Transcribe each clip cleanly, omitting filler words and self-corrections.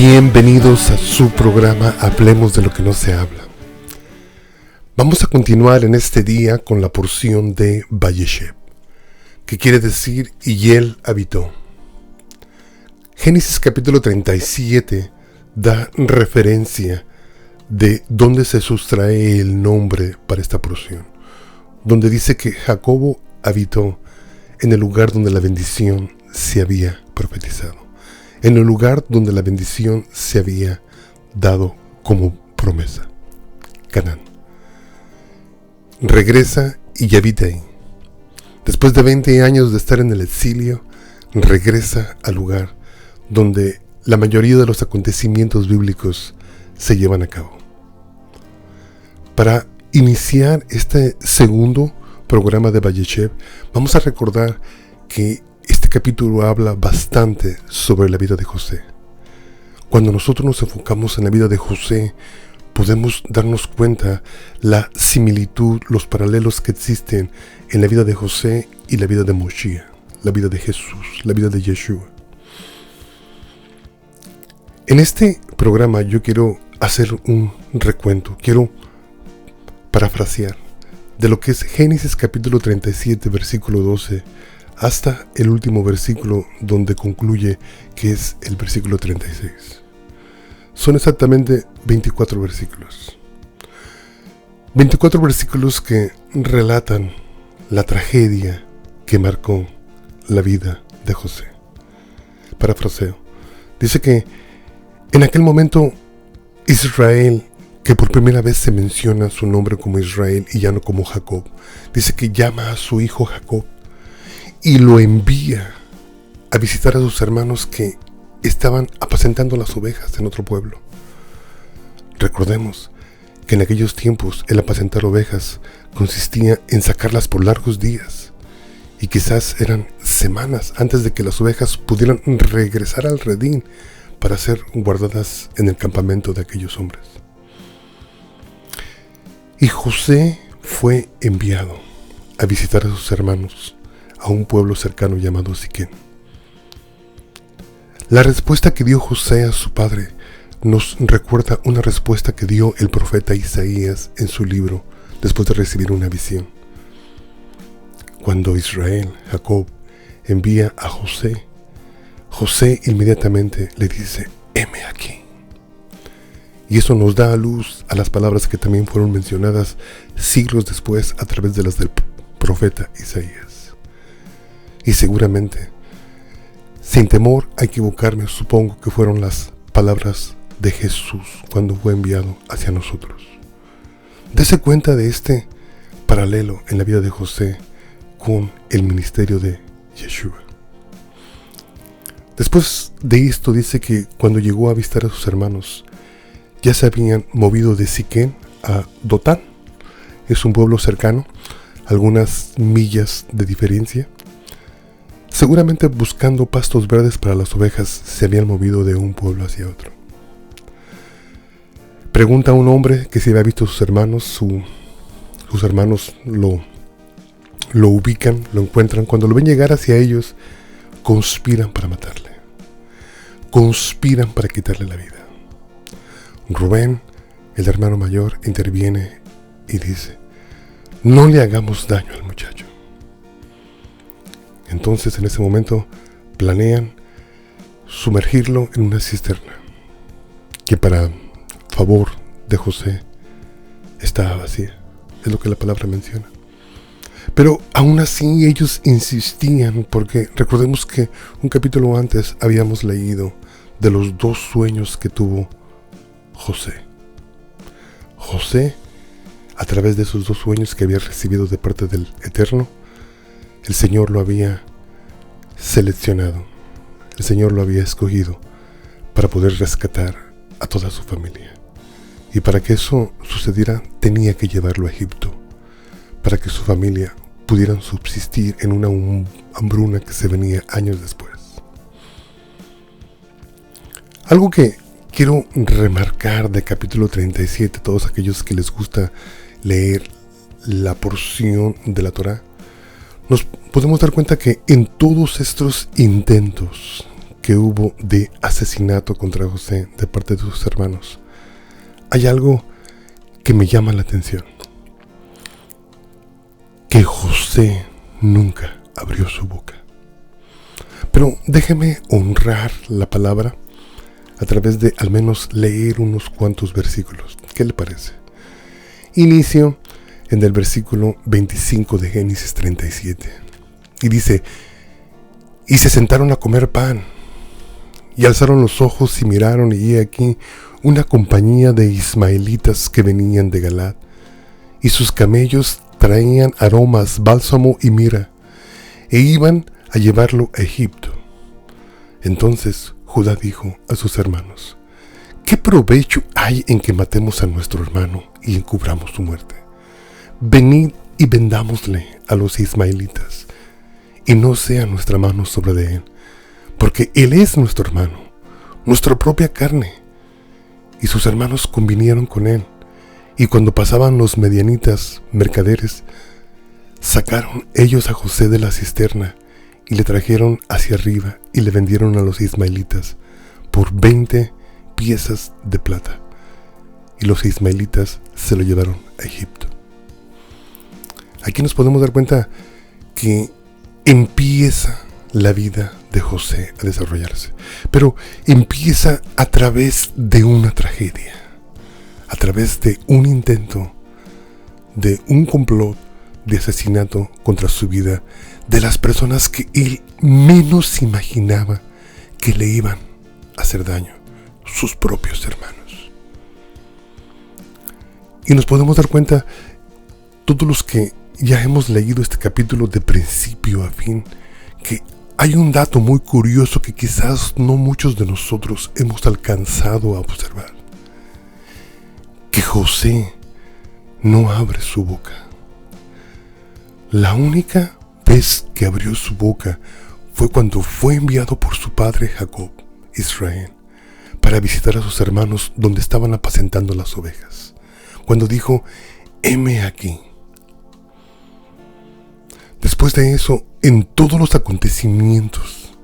Bienvenidos a su programa Hablemos de lo que no se habla. Vamos a continuar en este día con la porción de Vayeshev, que quiere decir y él habitó. Génesis capítulo 37 da referencia de dónde se sustrae el nombre para esta porción, donde dice que Jacobo habitó en el lugar donde la bendición se había profetizado, en el lugar donde la bendición se había dado como promesa, Canaán. Regresa y habita ahí. Después de 20 años de estar en el exilio, regresa al lugar donde la mayoría de los acontecimientos bíblicos se llevan a cabo. Para iniciar este segundo programa de Vayeshev, vamos a recordar que este capítulo habla bastante sobre la vida de José. Cuando nosotros nos enfocamos en la vida de José, podemos darnos cuenta la similitud, los paralelos que existen en la vida de José y la vida de Moshiach, la vida de Jesús, la vida de Yeshua. En este programa yo quiero hacer un recuento, quiero parafrasear de lo que es Génesis capítulo 37, versículo 12, hasta el último versículo donde concluye, que es el versículo 36. Son exactamente 24 versículos. 24 versículos que relatan la tragedia que marcó la vida de José. Parafraseo. Dice que en aquel momento Israel, que por primera vez se menciona su nombre como Israel y ya no como Jacob, dice que llama a su hijo Jacob y lo envía a visitar a sus hermanos que estaban apacentando las ovejas en otro pueblo. Recordemos que en aquellos tiempos el apacentar ovejas consistía en sacarlas por largos días y quizás eran semanas antes de que las ovejas pudieran regresar al redín para ser guardadas en el campamento de aquellos hombres. Y José fue enviado a visitar a sus hermanos a un pueblo cercano llamado Siquén. La respuesta que dio José a su padre nos recuerda una respuesta que dio el profeta Isaías en su libro después de recibir una visión. Cuando Israel, Jacob, envía a José, José inmediatamente le dice: heme aquí. Y eso nos da a luz a las palabras que también fueron mencionadas siglos después a través de las del profeta Isaías. Y seguramente, sin temor a equivocarme, supongo que fueron las palabras de Jesús cuando fue enviado hacia nosotros. Dese cuenta de este paralelo en la vida de José con el ministerio de Yeshua. Después de esto dice que cuando llegó a visitar a sus hermanos, ya se habían movido de Siquén a Dotán. Es un pueblo cercano, algunas millas de diferencia. Seguramente buscando pastos verdes para las ovejas, se habían movido de un pueblo hacia otro. Pregunta a un hombre que si había visto a sus hermanos, sus hermanos lo ubican, lo encuentran. Cuando lo ven llegar hacia ellos, conspiran para matarle. Conspiran para quitarle la vida. Rubén, el hermano mayor, interviene y dice: no le hagamos daño al muchacho. Entonces en ese momento planean sumergirlo en una cisterna que para favor de José estaba vacía. Es lo que la palabra menciona. Pero aún así ellos insistían, porque recordemos que un capítulo antes habíamos leído de los 2 sueños que tuvo José. José, a través de esos 2 sueños que había recibido de parte del Eterno, el Señor lo había seleccionado, el Señor lo había escogido para poder rescatar a toda su familia. Y para que eso sucediera, tenía que llevarlo a Egipto, para que su familia pudieran subsistir en una hambruna que se venía años después. Algo que quiero remarcar de capítulo 37, todos aquellos que les gusta leer la porción de la Torá, nos podemos dar cuenta que en todos estos intentos que hubo de asesinato contra José de parte de sus hermanos, hay algo que me llama la atención. Que José nunca abrió su boca. Pero déjeme honrar la palabra a través de al menos leer unos cuantos versículos. ¿Qué le parece? Inicio en el versículo 25 de Génesis 37. Y dice: y se sentaron a comer pan, y alzaron los ojos y miraron, y he aquí una compañía de ismaelitas que venían de Galaad, y sus camellos traían aromas, bálsamo y mirra, e iban a llevarlo a Egipto. Entonces Judá dijo a sus hermanos: ¿qué provecho hay en que matemos a nuestro hermano y encubramos su muerte? Venid y vendámosle a los ismaelitas, y no sea nuestra mano sobre de él, porque él es nuestro hermano, nuestra propia carne. Y sus hermanos convinieron con él, y cuando pasaban los medianitas mercaderes, sacaron ellos a José de la cisterna, y le trajeron hacia arriba, y le vendieron a los ismaelitas por 20 piezas de plata, y los ismaelitas se lo llevaron a Egipto. Aquí nos podemos dar cuenta que empieza la vida de José a desarrollarse, pero empieza a través de una tragedia, a través de un intento, de un complot de asesinato contra su vida, de las personas que él menos imaginaba que le iban a hacer daño, sus propios hermanos. Y nos podemos dar cuenta, todos los que ya hemos leído este capítulo de principio a fin, que hay un dato muy curioso que quizás no muchos de nosotros hemos alcanzado a observar. Que José no abre su boca. La única vez que abrió su boca fue cuando fue enviado por su padre Jacob, Israel, para visitar a sus hermanos donde estaban apacentando las ovejas. Cuando dijo: heme aquí. Después de eso, en todos los acontecimientos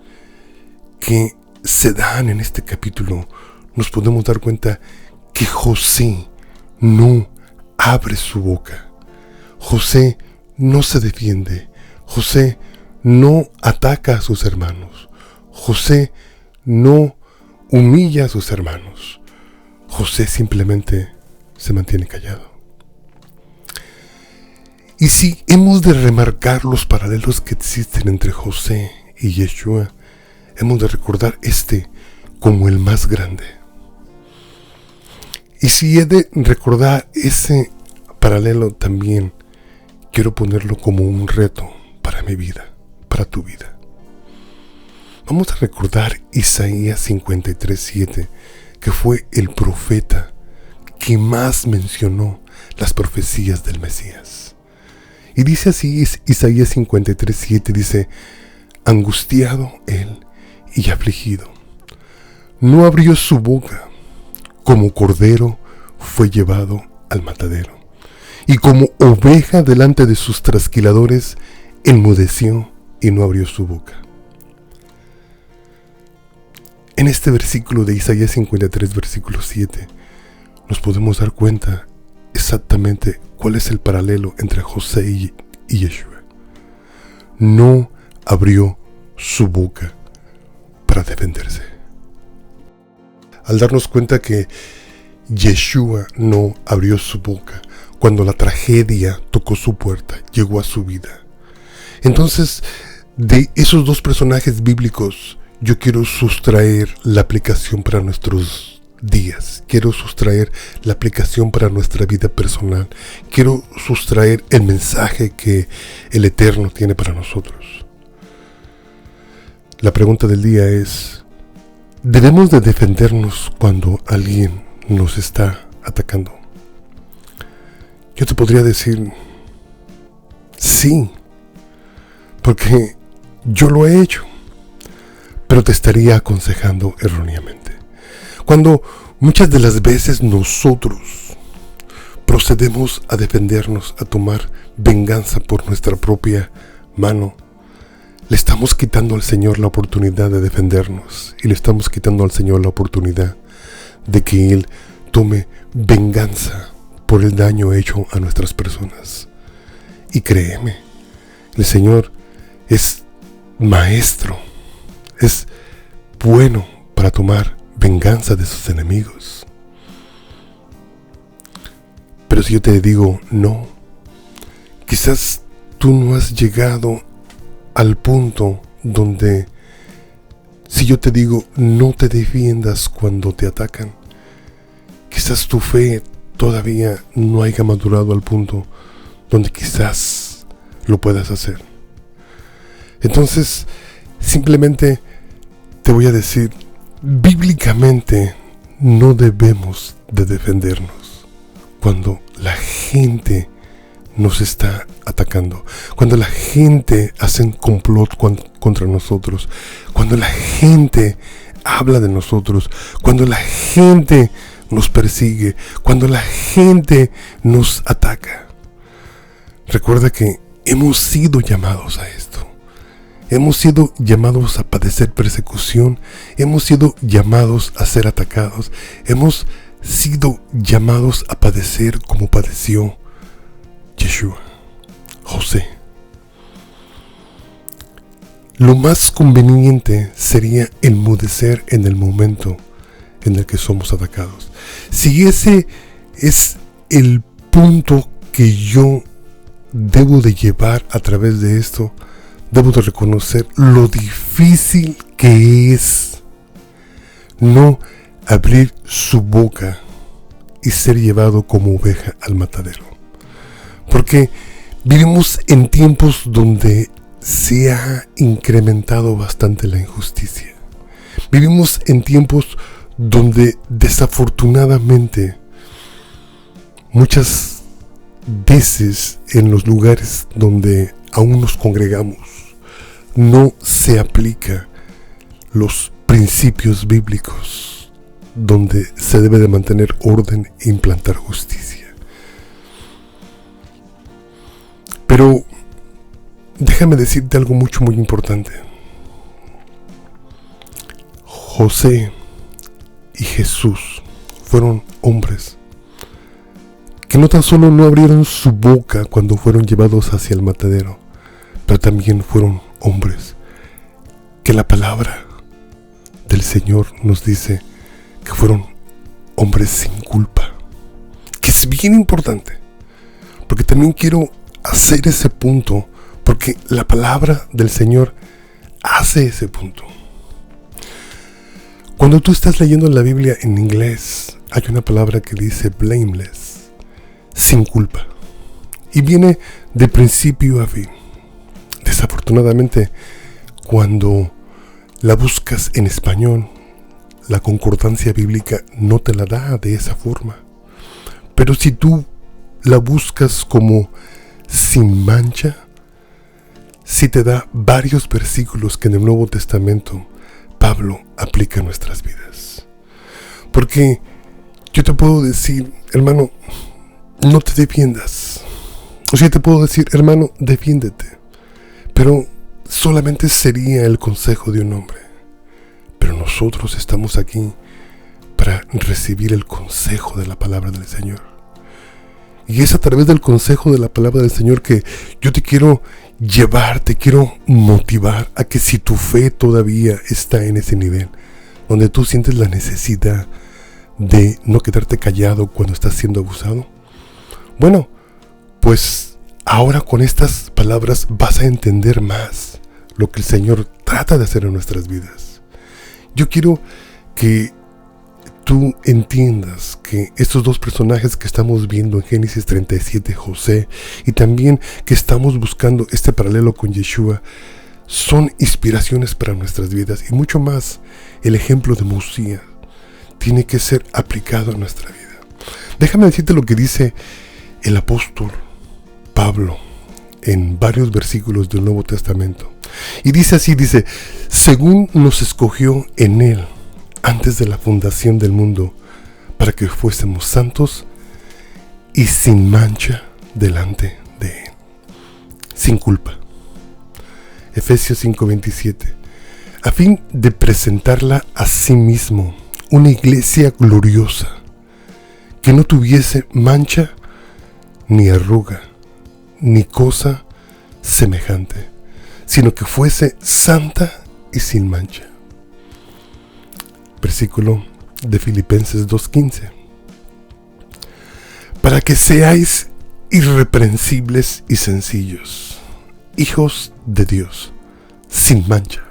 que se dan en este capítulo, nos podemos dar cuenta que José no abre su boca. José no se defiende. José no ataca a sus hermanos. José no humilla a sus hermanos. José simplemente se mantiene callado. Y si hemos de remarcar los paralelos que existen entre José y Yeshua, hemos de recordar este como el más grande. Y si he de recordar ese paralelo también, quiero ponerlo como un reto para mi vida, para tu vida. Vamos a recordar Isaías 53:7, que fue el profeta que más mencionó las profecías del Mesías. Y dice así, Isaías 53:7, dice: angustiado él y afligido, no abrió su boca, como cordero fue llevado al matadero, y como oveja delante de sus trasquiladores, enmudeció y no abrió su boca. En este versículo de Isaías 53, versículo 7, nos podemos dar cuenta exactamente cuál es el paralelo entre José y Yeshua. No abrió su boca para defenderse. Al darnos cuenta que Yeshua no abrió su boca cuando la tragedia tocó su puerta, llegó a su vida. Entonces, de esos dos personajes bíblicos, yo quiero sustraer la aplicación para nuestros días. Quiero sustraer la aplicación para nuestra vida personal. Quiero sustraer el mensaje que el Eterno tiene para nosotros. La pregunta del día es: ¿debemos de defendernos cuando alguien nos está atacando? Yo te podría decir sí, porque yo lo he hecho, pero te estaría aconsejando erróneamente. Cuando muchas de las veces nosotros procedemos a defendernos, a tomar venganza por nuestra propia mano, le estamos quitando al Señor la oportunidad de defendernos y le estamos quitando al Señor la oportunidad de que Él tome venganza por el daño hecho a nuestras personas. Y créeme, el Señor es maestro, es bueno para tomar venganza de sus enemigos. Pero si yo te digo no, quizás tú no has llegado al punto donde, si yo te digo no te defiendas cuando te atacan, quizás tu fe todavía no haya madurado al punto donde quizás lo puedas hacer. Entonces, simplemente te voy a decir, bíblicamente no debemos de defendernos cuando la gente nos está atacando, cuando la gente hace un complot contra nosotros, cuando la gente habla de nosotros, cuando la gente nos persigue, cuando la gente nos ataca. Recuerda que hemos sido llamados a esto. Hemos sido llamados a padecer persecución, hemos sido llamados a ser atacados, hemos sido llamados a padecer como padeció Yeshua, José. Lo más conveniente sería enmudecer en el momento en el que somos atacados. Si ese es el punto que yo debo de llevar a través de esto, debo de reconocer lo difícil que es no abrir su boca y ser llevado como oveja al matadero. Porque vivimos en tiempos donde se ha incrementado bastante la injusticia. Vivimos en tiempos donde desafortunadamente muchas veces en los lugares donde aún nos congregamos no se aplica los principios bíblicos donde se debe de mantener orden e implantar justicia. Pero déjame decirte algo muy importante. José y Jesús fueron hombres que no tan solo no abrieron su boca cuando fueron llevados hacia el matadero, pero también fueron hombres que la palabra del Señor nos dice que fueron hombres sin culpa, que es bien importante, porque también quiero hacer ese punto, porque la palabra del Señor hace ese punto. Cuando tú estás leyendo la Biblia en inglés, hay una palabra que dice blameless, sin culpa, y viene de principio a fin. Desafortunadamente, cuando la buscas en español, la concordancia bíblica no te la da de esa forma. Pero si tú la buscas como sin mancha, sí te da varios versículos que en el Nuevo Testamento Pablo aplica a nuestras vidas. Porque yo te puedo decir, hermano, no te defiendas. O sea, te puedo decir, hermano, defiéndete. Pero solamente sería el consejo de un hombre. Pero nosotros estamos aquí para recibir el consejo de la palabra del Señor. Y es a través del consejo de la palabra del Señor que yo te quiero llevar, te quiero motivar a que si tu fe todavía está en ese nivel, donde tú sientes la necesidad de no quedarte callado cuando estás siendo abusado, bueno, pues ahora con estas palabras vas a entender más lo que el Señor trata de hacer en nuestras vidas. Yo quiero que tú entiendas que estos dos personajes que estamos viendo en Génesis 37, José, y también que estamos buscando este paralelo con Yeshua, son inspiraciones para nuestras vidas, y mucho más el ejemplo de Mesías tiene que ser aplicado a nuestra vida. Déjame decirte lo que dice el apóstol Pablo en varios versículos del Nuevo Testamento. Y dice así, dice, según nos escogió en Él antes de la fundación del mundo, para que fuésemos santos y sin mancha delante de Él, sin culpa. Efesios 5:27, a fin de presentarla a sí mismo, una iglesia gloriosa, que no tuviese mancha, ni arruga, ni cosa semejante, sino que fuese santa y sin mancha. Versículo de Filipenses 2:15. Para que seáis irreprensibles y sencillos, hijos de Dios, sin mancha,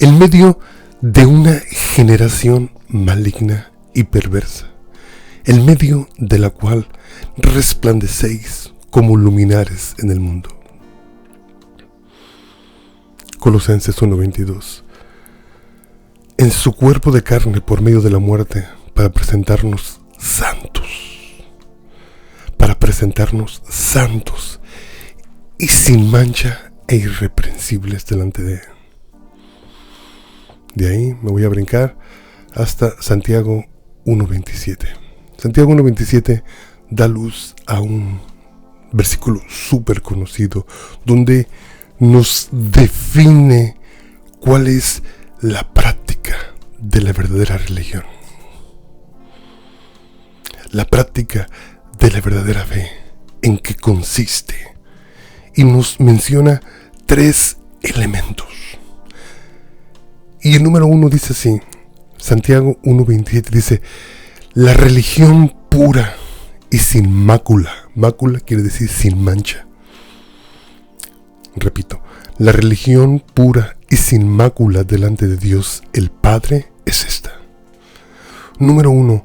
en medio de una generación maligna y perversa, en medio de la cual resplandecéis como luminares en el mundo. Colosenses 1:22. En su cuerpo de carne por medio de la muerte, para presentarnos santos y sin mancha e irreprensibles delante de Él. De ahí me voy a brincar hasta Santiago 1:27. Santiago 1:27 da luz a un versículo súper conocido, donde nos define cuál es la práctica de la verdadera religión, la práctica de la verdadera fe, en qué consiste, y nos menciona 3 elementos. Y el número 1 dice así, Santiago 1:27 dice: la religión pura y sin mácula. Mácula quiere decir sin mancha. Repito, la religión pura y sin mácula delante de Dios el Padre es esta. Número 1,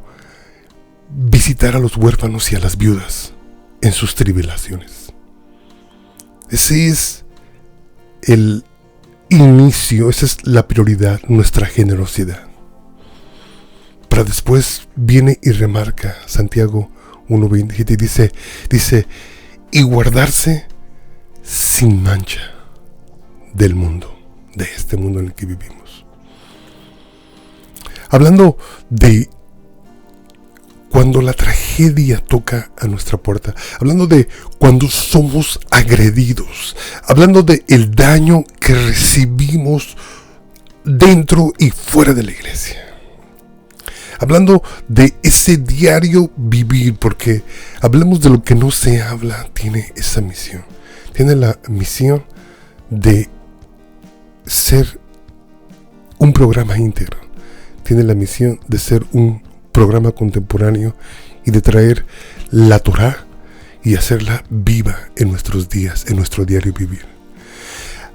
visitar a los huérfanos y a las viudas en sus tribulaciones. Ese es el inicio, esa es la prioridad, nuestra generosidad. Para después viene y remarca Santiago 1:27 y dice, y guardarse sin mancha del mundo, de este mundo en el que vivimos. Hablando de cuando la tragedia toca a nuestra puerta, hablando de cuando somos agredidos, hablando de el daño que recibimos dentro y fuera de la iglesia, hablando de ese diario vivir, porque hablemos de lo que no se habla, tiene esa misión, tiene la misión de ser un programa íntegro, tiene la misión de ser un programa contemporáneo y de traer la Torá y hacerla viva en nuestros días, en nuestro diario vivir.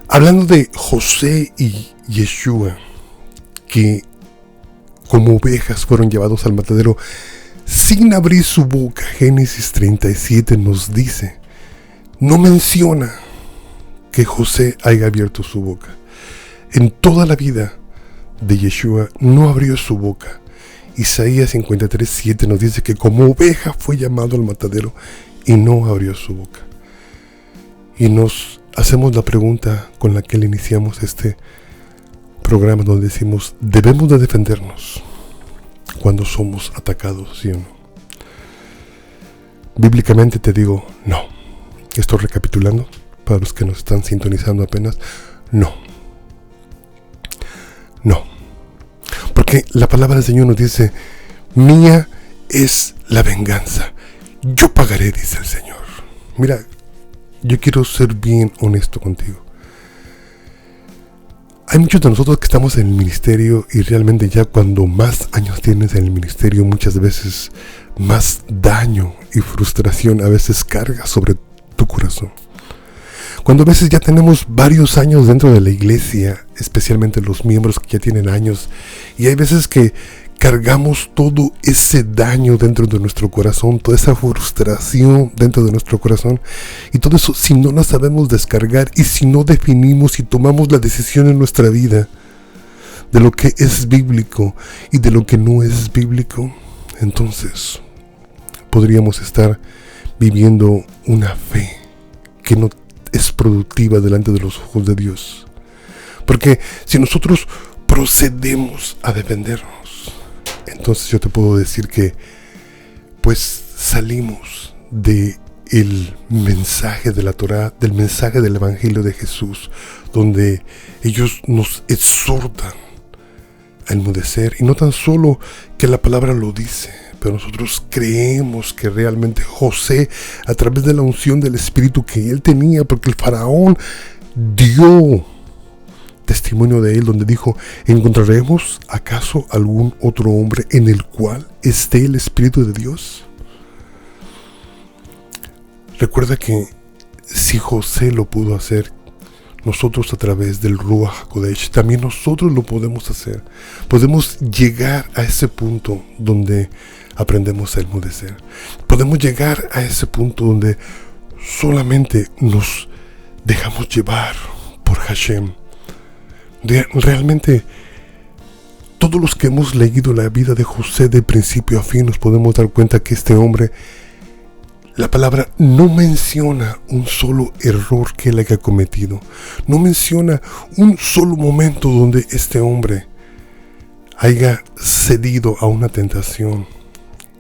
Hablando de José y Yeshua, que como ovejas fueron llevados al matadero sin abrir su boca, Génesis 37 nos dice, no menciona que José haya abierto su boca. En toda la vida de Yeshua no abrió su boca. Isaías 53:7 nos dice que como oveja fue llamado al matadero y no abrió su boca. Y nos hacemos la pregunta con la que le iniciamos este programa, donde decimos, ¿debemos de defendernos cuando somos atacados, sí o no? Bíblicamente te digo, no. Estoy recapitulando para los que nos están sintonizando apenas. No. Porque la palabra del Señor nos dice, mía es la venganza, yo pagaré, dice el Señor. Mira, yo quiero ser bien honesto contigo. Hay muchos de nosotros que estamos en el ministerio y realmente ya cuando más años tienes en el ministerio, muchas veces más daño y frustración a veces carga sobre tu corazón. Cuando a veces ya tenemos varios años dentro de la iglesia, especialmente los miembros que ya tienen años, y hay veces que cargamos todo ese daño dentro de nuestro corazón, toda esa frustración dentro de nuestro corazón, y todo eso, si no la sabemos descargar y si no definimos y tomamos la decisión en nuestra vida de lo que es bíblico y de lo que no es bíblico, entonces podríamos estar viviendo una fe que no es productiva delante de los ojos de Dios. Porque si nosotros procedemos a defendernos, entonces yo te puedo decir que pues salimos de el mensaje de la Torá, del mensaje del Evangelio de Jesús, donde ellos nos exhortan a enmudecer, y no tan solo que la palabra lo dice, pero nosotros creemos que realmente José, a través de la unción del Espíritu que él tenía, porque el faraón dio testimonio de él, donde dijo: ¿encontraremos acaso algún otro hombre en el cual esté el Espíritu de Dios? Recuerda que si José lo pudo hacer, nosotros a través del Ruach HaKodesh también nosotros lo podemos hacer. Podemos llegar a ese punto donde aprendemos a enmudecer. Podemos llegar a ese punto donde solamente nos dejamos llevar por Hashem. Realmente, todos los que hemos leído la vida de José de principio a fin nos podemos dar cuenta que este hombre, la palabra no menciona un solo error que él haya cometido. No menciona un solo momento donde este hombre haya cedido a una tentación.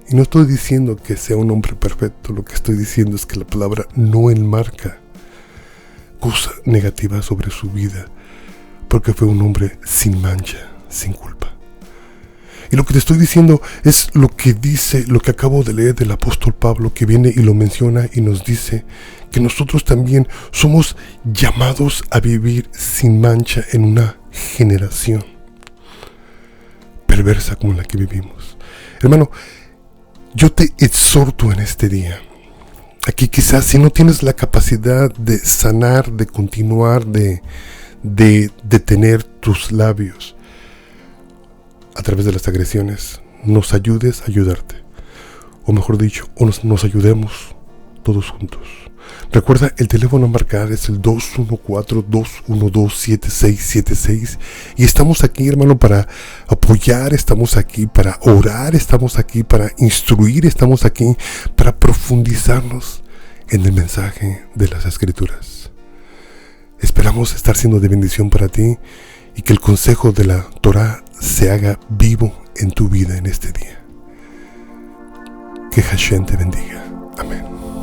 Y no estoy diciendo que sea un hombre perfecto. Lo que estoy diciendo es que la palabra no enmarca cosas negativas sobre su vida, porque fue un hombre sin mancha, sin culpa. Y lo que te estoy diciendo es lo que dice, lo que acabo de leer del apóstol Pablo, que viene y lo menciona y nos dice que nosotros también somos llamados a vivir sin mancha en una generación perversa como la que vivimos. Hermano, yo te exhorto en este día. Aquí quizás si no tienes la capacidad de sanar, de continuar, de detener tus labios a través de las agresiones, nos ayudes a ayudarte, o mejor dicho, o nos ayudemos todos juntos. Recuerda, el teléfono a marcar es el 214-212-7676, y estamos aquí, hermano, para apoyar, estamos aquí para orar, estamos aquí para instruir, estamos aquí para profundizarnos en el mensaje de las Escrituras. Esperamos estar siendo de bendición para ti y que el consejo de la Torá se haga vivo en tu vida en este día. Que Hashem te bendiga. Amén.